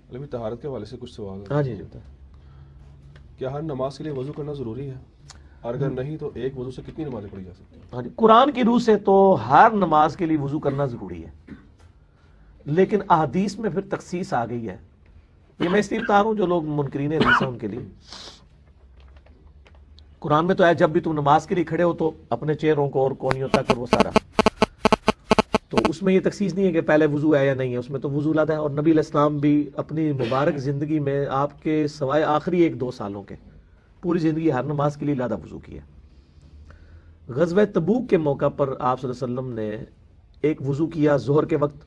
ابھی طہارت کے حوالے سے کچھ سوال ہے. ہاں جی جی. کیا ہر نماز کے لیے وضو کرنا ضروری ہے؟ اور اگر نہیں تو ایک وضو سے کتنی نمازیں پڑھی جا سکتی ہیں؟ ہاں جی، قرآن کی روح سے تو ہر نماز کے لیے وضو کرنا ضروری ہے، لیکن احادیث میں پھر تخصیص آ گئی ہے. یہ میں اس لیے بتا رہا ہوں جو لوگ منکرین حدیث ہیں ان کے لیے. قرآن میں تو ہے جب بھی تم نماز کے لیے کھڑے ہو تو اپنے چہروں کو اور کونیوں تک اور وہ سارا، تو اس میں یہ تخصیص نہیں ہے کہ پہلے وضو ہے یا نہیں ہے، اس میں تو وضو لادا ہے. اور نبی علیہ السلام بھی اپنی مبارک زندگی میں آپ کے سوائے آخری 1-2 سالوں کے پوری زندگی ہر نماز کے لیے لادا وضو کیا. غزوہ تبوک کے موقع پر آپ صلی اللہ علیہ وسلم نے ایک وضو کیا ظہر کے وقت،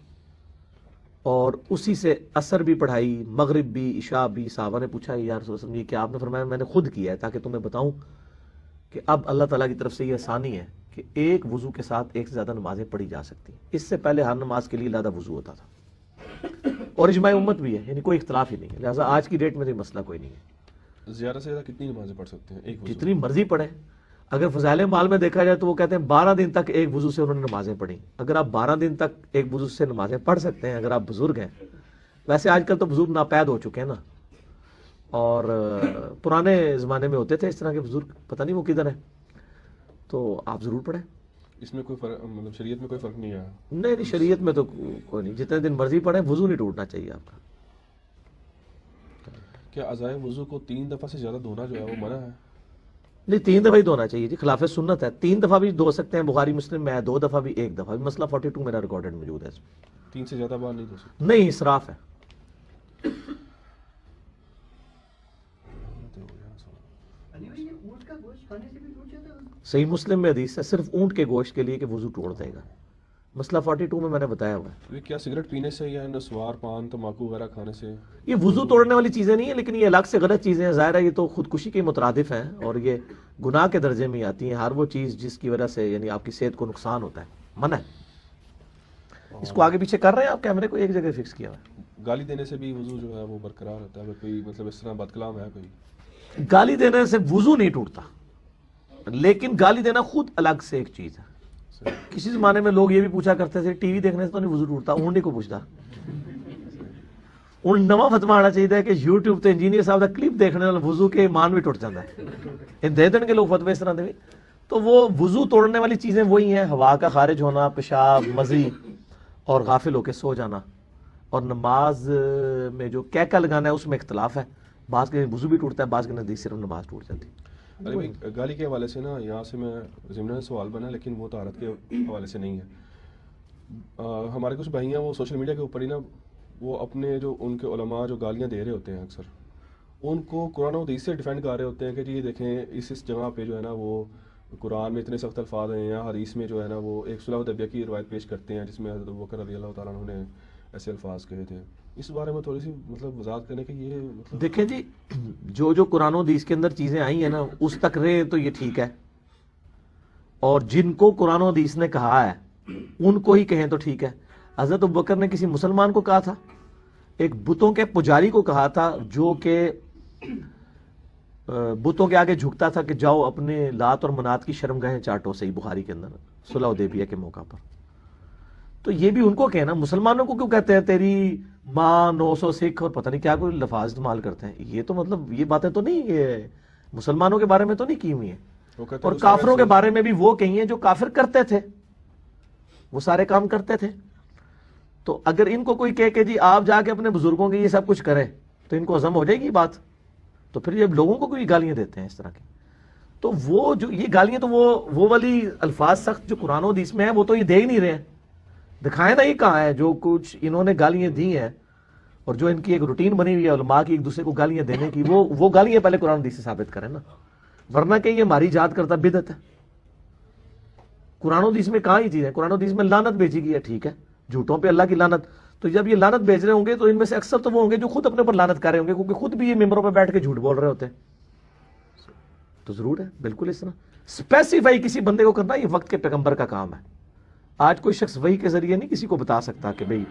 اور اسی سے عصر بھی پڑھائی، مغرب بھی، عشاء بھی. صحابہ نے پوچھا یا رسول اللہ یہ کیا؟ آپ نے فرمایا میں نے خود کیا ہے تاکہ تمہیں بتاؤں کہ اب اللہ تعالیٰ کی طرف سے یہ آسانی ہے کہ ایک وضو کے ساتھ ایک سے زیادہ نمازیں پڑھی جا سکتی ہیں. اس سے پہلے ہر نماز کے لیے لادا وضو ہوتا تھا، اور اجماع امت بھی ہے، یعنی کوئی اختلاف ہی نہیں ہے. لہٰذا آج کی ڈیٹ میں تو مسئلہ کوئی نہیں ہے. زیادہ سے زیادہ کتنی نمازیں پڑھ سکتے ہیں ایک وضو؟ جتنی مرضی پڑھیں. اگر فضائل مال میں دیکھا جائے تو وہ کہتے ہیں 12 دن تک ایک وضو سے انہوں نے نمازیں پڑھی. اگر آپ 12 دن تک ایک وضو سے نمازیں پڑھ سکتے ہیں، اگر آپ بزرگ ہیں. ویسے آج کل تو بزرگ ناپید ہو چکے ہیں نا، اور پرانے زمانے میں ہوتے تھے اس طرح کے بزرگ، پتہ نہیں وہ کدھر ہیں. تو آپ ضرور پڑھیں. اس میں کوئی فرق، مطلب شریعت میں کوئی فرق نہیں آیا؟ نہیں شریعت میں تو کوئی نہیں، جتنے دن مرضی پڑھیں، وضو نہیں ٹوٹنا چاہیے آپ کا. کیا اعضائے وضو کو 3 دفعہ سے زیادہ دھونا جو ہے وہ منع ہے؟ نہیں 3 دفعہ ہی دھونا چاہیے جی، خلاف سنت ہے. 3 دفعہ بھی دھو سکتے ہیں، بخاری مسلم میں ہے. 2 دفعہ بھی، 1 دفعہ بھی. مسئلہ 42 میرا ریکارڈڈ موجود ہے اس میں. 3 سے زیادہ بار نہیں دھو سکتے؟ نہیں، اسراف ہے. صحیح مسلم میں حدیث ہے صرف اونٹ کے گوشت کے لیے کہ وضو توڑ دے گا. مسئلہ 42 میں نے بتایا ہوا ہے. یہ کیا سگریٹ پینے سے یا نسوار، پان، تمباکو وغیرہ کھانے سے؟ یہ وضو توڑنے والی چیزیں نہیں ہیں، لیکن یہ الگ سے غلط چیزیں ہیں. ظاہر ہے یہ تو خودکشی کے مترادف ہیں اور یہ گناہ کے درجے میں آتی ہیں. ہر وہ چیز جس کی وجہ سے یعنی آپ کی صحت کو نقصان ہوتا ہے، منع ہے. اس کو آگے پیچھے کر رہے ہیں آپ کیمرے کو ایک جگہ فکس کیا ہوا ہے. گالی دینے سے بھی وضو جو ہے وہ برقرار رہتا ہے؟ اگر کوئی مطلب اس طرح بد کلام ہے کوئی؟ گالی دینے سے وضو نہیں ٹوٹتا، لیکن گالی دینا خود الگ سے ایک چیز ہے. کسی زمانے میں لوگ یہ بھی پوچھا کرتے تھے ٹی وی دیکھنے سے تو نہیں وضو ٹوٹتا. اونڈی کو پوچھتا ان نواں فتوا آنا چاہیے کہ یوٹیوب تے انجینئر صاحب دا کلپ دیکھنے والا وضو کے ایمان بھی ٹوٹ جاتا ہے. ان دے دن کے لوگ فتوے اس طرح دے. تو وہ وضو توڑنے والی چیزیں وہی ہیں، ہوا کا خارج ہونا، پیشاب، مزی، اور غافل ہو کے سو جانا. اور نماز میں جو کہکا لگانا ہے اس میں اختلاف ہے. بعض کے وضو بھی ٹوٹتا ہے، بعض کے نزدیک صرف نماز ٹوٹ جاتی ہے. ارے بھائی گالی کے حوالے سے نا یہاں سے میں ضمن سوال بنا، لیکن وہ طہارت کے حوالے سے نہیں ہے. ہمارے کچھ بھائی ہیں وہ سوشل میڈیا کے اوپر ہی نا وہ اپنے جو ان کے علماء جو گالیاں دے رہے ہوتے ہیں اکثر ان کو قرآن و حدیث سے ڈیفینڈ کر رہے ہوتے ہیں کہ جی یہ دیکھیں اس جگہ پہ جو ہے نا وہ قرآن میں اتنے سخت الفاظ ہیں، یا حدیث میں جو ہے نا وہ ایک صلح حدیبیہ کی روایت پیش کرتے ہیں جس میں حضرت ابوبکر رضی اللہ تعالیٰ عنہ نے ایسے الفاظ کہے تھے. اس بارے میں تھوڑی سی مطلب وضاحت کرنے کہ یہ مطلب دیکھیں جی جو قرآن و حدیث کے اندر چیزیں آئی ہیں نا اس تک رہے تو یہ ٹھیک ہے، اور جن کو قرآن و حدیث نے کہا ہے ان کو ہی کہیں تو ٹھیک ہے. حضرت ابوبکر نے کسی مسلمان کو کہا تھا، ایک بتوں کے پجاری کو کہا تھا جو کہ بتوں کے آگے جھکتا تھا کہ جاؤ اپنے لات اور منات کی شرمگاہیں چاٹو. صحیح بخاری کے اندر صلح حدیبیہ کے موقع پر. تو یہ بھی ان کو کہنا، مسلمانوں کو کیوں کہتے ہیں تیری ماں 900 سکھ اور پتہ نہیں کیا کوئی لفاظ استعمال کرتے ہیں. یہ تو مطلب یہ باتیں تو نہیں یہ مسلمانوں کے بارے میں تو نہیں کی ہوئی ہیں. اور کافروں کے بارے میں بھی وہ کہی ہیں جو کافر کرتے تھے، وہ سارے کام کرتے تھے. تو اگر ان کو کوئی کہے کہ جی آپ جا کے اپنے بزرگوں کے یہ سب کچھ کریں تو ان کو ہضم ہو جائے گی بات. تو پھر جب لوگوں کو کوئی گالیاں دیتے ہیں اس طرح کی، تو وہ جو یہ گالیاں تو وہ والی الفاظ سخت جو قرآن و حدیث میں ہیں وہ تو یہ دے ہی نہیں رہے ہیں. دکھائیں نا یہ کہاں ہے جو کچھ انہوں نے گالیاں دی ہیں اور جو ان کی ایک روٹین بنی ہوئی ہے علماء کی ایک دوسرے کو گالیاں دینے کی، وہ گالیاں پہلے قرآن حدیث سے ثابت کریں نا، ورنہ کہ یہ ہماری ایجاد کرتا بدعت ہے. قرآن حدیث میں کہاں یہ چیز ہے؟ قرآن حدیث میں لعنت بھیجی گئی ہے، ٹھیک ہے، جھوٹوں پہ اللہ کی لعنت. تو جب یہ لعنت بھیج رہے ہوں گے تو ان میں سے اکثر تو وہ ہوں گے جو خود اپنے پر لعنت کر رہے ہوں گے، کیونکہ خود بھی یہ ممبروں پہ بیٹھ کے جھوٹ بول رہے ہوتے ہیں. تو ضرور ہے بالکل اس طرح اسپیسیفائی کسی بندے کو کرنا، یہ وقت کے پیغمبر کا کام ہے. آج کوئی شخص وحی کے ذریعے نہیں کسی کو بتا سکتا کہ بھئی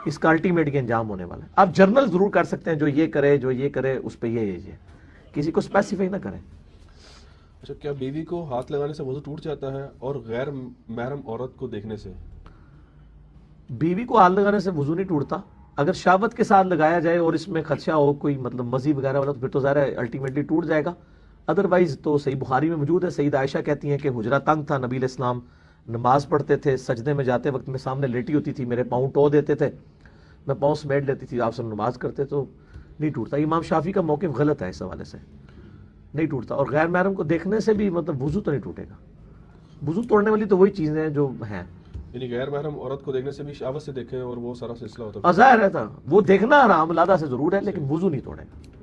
اس کا الٹیمیٹ یہ انجام ہونے والا ہے. آپ جرنل ضرور کر سکتے ہیں جو یہ کرے جو یہ کرے اس پہ یہ کسی کو اسپیسیفائی نہ کریں. اچھا، کیا بیوی کو ہاتھ لگانے سے وضو ٹوٹ جاتا ہے اور غیر محرم عورت کو دیکھنے سے؟ بیوی کو ہاتھ لگانے سے وضو نہیں ٹوٹتا، اگر شہوت کے ساتھ لگایا جائے اور اس میں خدشہ ہو کوئی مطلب مزی وغیرہ والا تو پھر تو ظاہر ہے الٹیمیٹلی ٹوٹ جائے گا. ادروائز تو صحیح بخاری میں موجود ہے, سید عائشہ کہتی ہیں کہ حجرہ تنگ تھا, نبی علیہ السلام نماز پڑھتے تھے, سجدے میں جاتے وقت میں سامنے لیٹی ہوتی تھی, میرے پاؤں ٹو دیتے تھے, میں پاؤں سمیٹ لیتی تھی, آپ سب نماز کرتے تو نہیں ٹوٹتا. امام شافعی کا موقف غلط ہے اس حوالے سے, نہیں ٹوٹتا. اور غیر محرم کو دیکھنے سے بھی مطلب وضو تو نہیں ٹوٹے گا. وضو توڑنے والی تو وہی چیزیں ہیں جو ہیں, یعنی غیر محرم عورت کو دیکھنے سے بھی شہوت سے دیکھیں اور وہ سارا سلسلہ ہوتا ہے. ظاہر ہے تھا وہ دیکھنا حرام الادہ سے ضرور ہے لیکن وضو نہیں توڑے گا.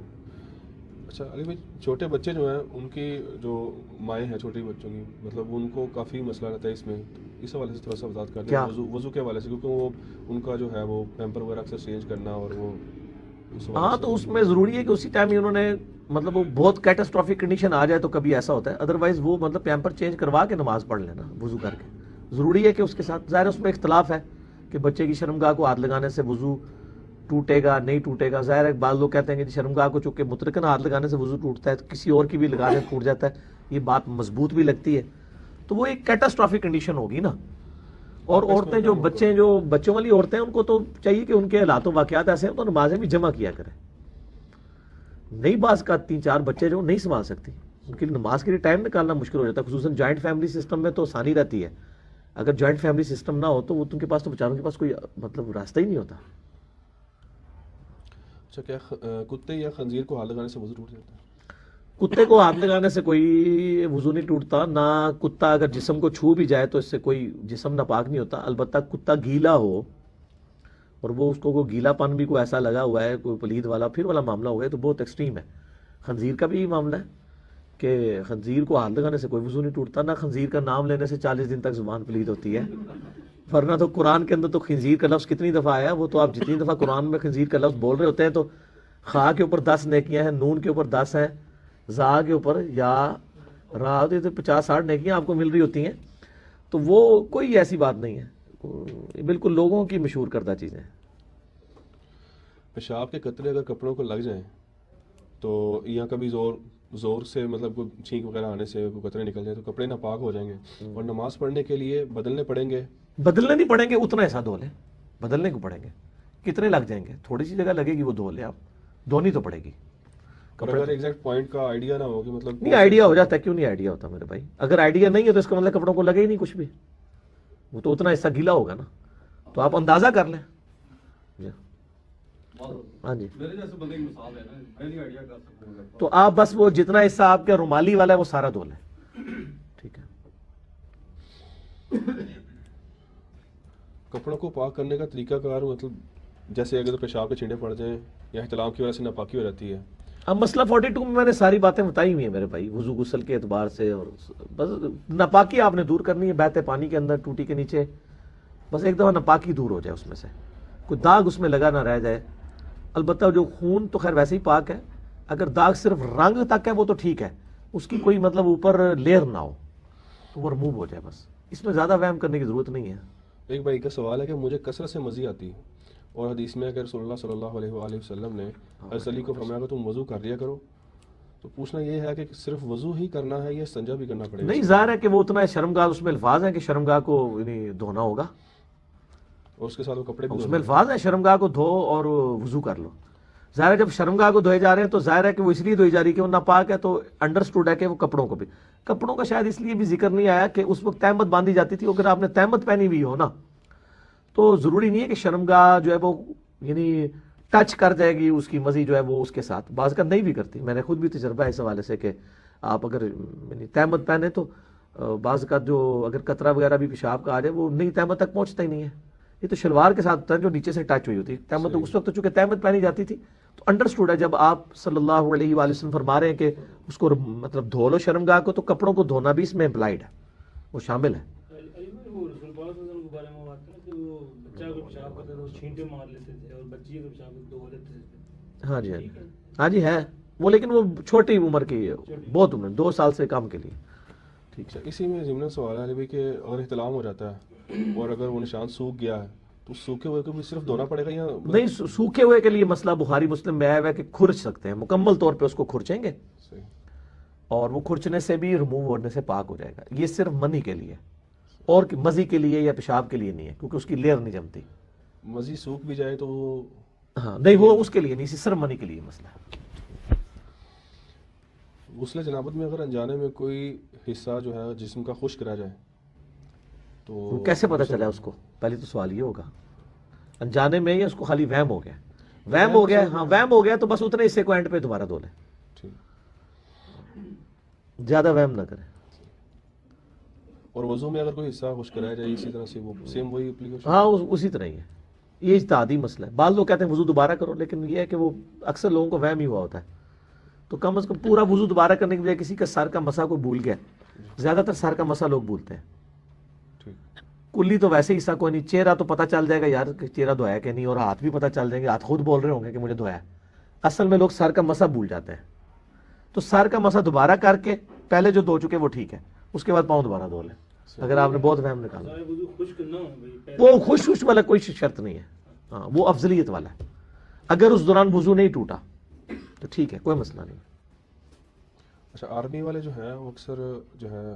اچھا علی بھائی, چھوٹے بچے جو ہیں ان کی جو مائیں ہیں چھوٹے بچوں کی, مطلب ان کو کافی مسئلہ رہتا ہے اس میں, اس حوالے سے تھوڑا سا وضاحت کر دیں وضو کے حوالے سے, کیونکہ وہ ان کا جو ہے وہ پیمپر وغیرہ اکثر چینج کرنا اور وہ ہاں تو اس میں ضروری ہے کہ اسی ٹائم ہی انہوں نے مطلب وہ بہت کیٹاسٹرافک کنڈیشن آ جائے تو کبھی ایسا ہوتا ہے, ادروائز وہ مطلب پیمپر چینج کروا کے نماز پڑھ لینا وضو کر کے. ضروری ہے کہ اس کے ساتھ ظاہر اس میں اختلاف ہے کہ بچے کی شرمگاہ کو ہاتھ لگانے سے وضو ٹوٹے گا نہیں ٹوٹے گا. ظاہر ہے بعض لوگ کہتے ہیں کہ شرمگاہ کو چونکہ مطلقاً ہاتھ لگانے سے وضو ٹوٹتا ہے تو کسی اور کی بھی لگانے سے ٹوٹ جاتا ہے, یہ بات مضبوط بھی لگتی ہے. تو وہ ایک کیٹاسٹرافک کنڈیشن ہوگی نا. اور عورتیں جو بچوں والی عورتیں ان کو تو چاہیے کہ ان کے حالات و واقعات ایسے ہیں تو نمازیں بھی جمع کیا کریں. نئی بعض کا 3-4 بچے جو نہیں سنبھال سکتی, ان کے لیے نماز کے لیے ٹائم نکالنا مشکل ہو جاتا ہے, خصوصاً جوائنٹ فیملی سسٹم میں تو آسانی رہتی ہے. اگر جوائنٹ فیملی سسٹم نہ ہو تو وہ ان کے پاس تو بیچاروں کے پاس کوئی مطلب راستہ ہی نہیں ہوتا. اچھا, کیا کتے یا خنزیر کو ہاتھ لگانے سے وضو ٹوٹ جاتا ہے؟ کتے کو ہاتھ لگانے سے کوئی وضو نہیں ٹوٹتا, نہ کتا اگر جسم کو چھو بھی جائے تو اس سے کوئی جسم ناپاک نہیں ہوتا. البتہ کتا گیلا ہو اور وہ اس کو گیلا پن بھی کوئی ایسا لگا ہوا ہے کوئی پلید والا پھر والا معاملہ ہو گیا تو بہت ایکسٹریم ہے. خنزیر کا بھی یہ معاملہ ہے کہ خنزیر کو ہاتھ لگانے سے کوئی وضو نہیں ٹوٹتا, نہ خنزیر کا نام لینے سے 40 دن تک زبان پلید ہوتی ہے. ورنہ تو قرآن کے اندر تو خنزیر کا لفظ کتنی دفعہ آیا, وہ تو آپ جتنی دفعہ قرآن میں خنزیر کا لفظ بول رہے ہوتے ہیں تو خا کے اوپر 10 نیکیاں ہیں, نون کے اوپر 10 ہیں, زا کے اوپر یا را تو 50-60 نیکیاں آپ کو مل رہی ہوتی ہیں. تو وہ کوئی ایسی بات نہیں ہے, بالکل لوگوں کی مشہور کردہ چیزیں ہیں. پیشاب کے قطرے اگر کپڑوں کو لگ جائیں تو یا کبھی زور سے مطلب کوئی چھینک وغیرہ آنے سے کوئی قطرے نکل جائیں تو کپڑے ناپاک ہو جائیں گے اور نماز پڑھنے کے لیے بدلنے پڑیں گے. بدلنے نہیں پڑیں گے, اتنا ایسا دھو لیں, بدلنے کو پڑیں گے. کتنے لگ جائیں گے, تھوڑی سی جگہ لگے گی وہ دھو لیں آپ, دھونی تو پڑے گی. اگر ایگزیکٹ پوائنٹ کا آئیڈیا نہ ہو کہ مطلب نہیں آئیڈیا ہو جاتا ہے, کیوں نہیں آئیڈیا ہوتا میرے بھائی. اگر آئیڈیا نہیں ہے تو اس کا مطلب کپڑوں کو لگے ہی نہیں کچھ بھی, وہ تو اتنا حصہ گیلا ہوگا نا, تو آپ اندازہ کر لیں. ہاں جی, تو آپ بس وہ جتنا حصہ آپ کا رومالی والا ہے وہ سارا دھو لیں, ٹھیک ہے. کپڑوں کو پاک کرنے کا طریقہ کار مطلب جیسے اگر پیشاب کے چھینٹے پڑ جائیں یا احتلام کی وجہ سے ناپاکی ہو جاتی ہے. اب مسئلہ 42 میں نے ساری باتیں بتائی ہوئی ہیں میرے بھائی, وضو غسل کے اعتبار سے, اور بس ناپاکی آپ نے دور کرنی ہے بہتے پانی کے اندر ٹوٹی کے نیچے, بس ایک دفعہ ناپاکی دور ہو جائے, اس میں سے کوئی داغ اس میں لگا نہ رہ جائے. البتہ جو خون تو خیر ویسے ہی پاک ہے, اگر داغ صرف رنگ تک ہے وہ تو ٹھیک ہے, اس کی کوئی مطلب اوپر لیئر نہ ہو تو وہ رموو ہو جائے, بس اس میں زیادہ وہم کرنے کی ضرورت نہیں ہے. ایک بھائی کا سوال ہے کہ مجھے کثرت سے مزی آتی ہے اور حدیث میں اگر رسول اللہ صلی اللہ علیہ وآلہ وسلم نے حضرت علی کو فرمایا کہ تم وضو کر لیا کرو, تو پوچھنا یہ ہے کہ صرف وضو ہی کرنا ہے یا استنجا بھی کرنا پڑے گا؟ نہیں, ظاہر ہے کہ وہ اتنا شرمگاہ, اس میں الفاظ ہیں کہ شرمگاہ کو یعنی دھونا ہوگا, اور اس کے ساتھ وہ کپڑے بھی اس میں الفاظ ہیں شرمگاہ کو دھو اور وضو کر لو. ظاہر ہے جب شرمگاہ کو دھوئے جا رہے ہیں تو ظاہر ہے کہ وہ اس لیے دھوئی جا رہی ہے کہ وہ ناپاک ہے, تو انڈرسٹوڈ ہے کہ وہ کپڑوں کا شاید اس لیے بھی ذکر نہیں آیا کہ اس وقت تہمت باندھی جاتی تھی. اگر آپ نے تہمت پہنی ہوئی ہو نا تو ضروری نہیں ہے کہ شرمگاہ جو ہے وہ یعنی ٹچ کر جائے گی, اس کی مزی جو ہے وہ اس کے ساتھ بعض کا نہیں بھی کرتی. میں نے خود بھی تجربہ ہے اس حوالے سے کہ آپ اگر یعنی تہمت پہنے تو بعض کا جو اگر قطرہ وغیرہ بھی پیشاب کا آ جائے وہ نہیں تہمت تک پہنچتا ہی نہیں ہے. یہ تو شلوار کے ساتھ ہوتا ہے جو نیچے سے ٹچ ہوئی ہوتی ہے تہمت, اس وقت چونکہ تہمت پہنی جاتی تھی تو انڈرسٹوڈ ہے. جب آپ صلی اللہ علیہ وآلہ وسلم فرما رہے ہیں کہ اس کو مطلب دھو لو شرمگاہ کو, تو کپڑوں کو دھونا بھی اس میں امپلائڈ ہے, وہ شامل ہے. ہاں جی, ہاں جی ہے وہ, لیکن وہ چھوٹی عمر کی ہے, بہت عمر 2 سال سے کم کے لیے. ٹھیک ہے. اسی میں ضمن سوال ہے علی کہ اگر احتلام ہو جاتا ہے اور اگر وہ نشان سوکھ گیا ہے تو سوکھے ہوئے کو بھی صرف دھونا پڑے گا یا نہیں؟ سوکھے ہوئے کے لیے مسئلہ بخاری مسلم میں آیا ہے کہ کھرچ سکتے ہیں, مکمل طور پہ اس کو کھرچیں گے اور وہ کھرچنے سے بھی رموو ہونے سے پاک ہو جائے گا. یہ صرف منی کے لیے اور مزی کے لیے یا پیشاب کے لیے نہیں ہے, کیونکہ اس کی لیئر نہیں جمتی. مزی سوکھ بھی جائے تو ہاں نہیں وہ اس کے لیے نہیں، سرمنی کے لیے مسئلہ ہے۔ غسل جنابت میں اگر انجانے میں کوئی حصہ جو ہے جسم کا خشک رہ جائے تو کیسے پتہ چلا اس کو؟ پہلے تو سوال یہ ہوگا انجانے میں یا اس کو خالی وہم ہو گیا؟ وہم ہو گیا، ہاں وہم ہو گیا تو بس اتنے حصے کو اینڈ پہ دوبارہ دھو لیں، ٹھیک۔ زیادہ وہم نہ کریں۔ اور وضو میں اگر کوئی حصہ خشک رہ جائے اسی طرح سے وہ سیم وہی اپلیکیشن؟ ہاں اسی طرح ہی ہے، یہ اجتہادی مسئلہ ہے۔ بعض لوگ کہتے ہیں وضو دوبارہ کرو، لیکن یہ ہے کہ وہ اکثر لوگوں کو وہم ہی ہوا ہوتا ہے، تو کم از کم پورا وضو دوبارہ کرنے کے بجائے کسی کا سر کا مسا کو بھول گیا، زیادہ تر سر کا مسا لوگ بھولتے ہیں، ٹھیک۔ کلی تو ویسے حصہ کوئی نہیں، چہرہ تو پتہ چل جائے گا یار کہ چہرہ دھویا کہ نہیں، اور ہاتھ بھی پتہ چل جائیں گے، ہاتھ خود بول رہے ہوں گے کہ مجھے دھویا ہے، اصل میں لوگ سر کا مسا بھول جاتے ہیں، تو سر کا مسا دوبارہ کر کے پہلے جو دھو چکے وہ ٹھیک ہے، اس کے بعد پاؤں دوبارہ دھو لیں اگر آپ نے بہت وہم نکالا۔ وہ خوش والا کوئی شرط نہیں ہے، ہاں وہ افضلیت والا ہے، اگر اس دوران وضو نہیں ٹوٹا تو ٹھیک ہے، کوئی مسئلہ نہیں۔ اچھا، آرمی والے جو ہیں وہ اکثر جو ہے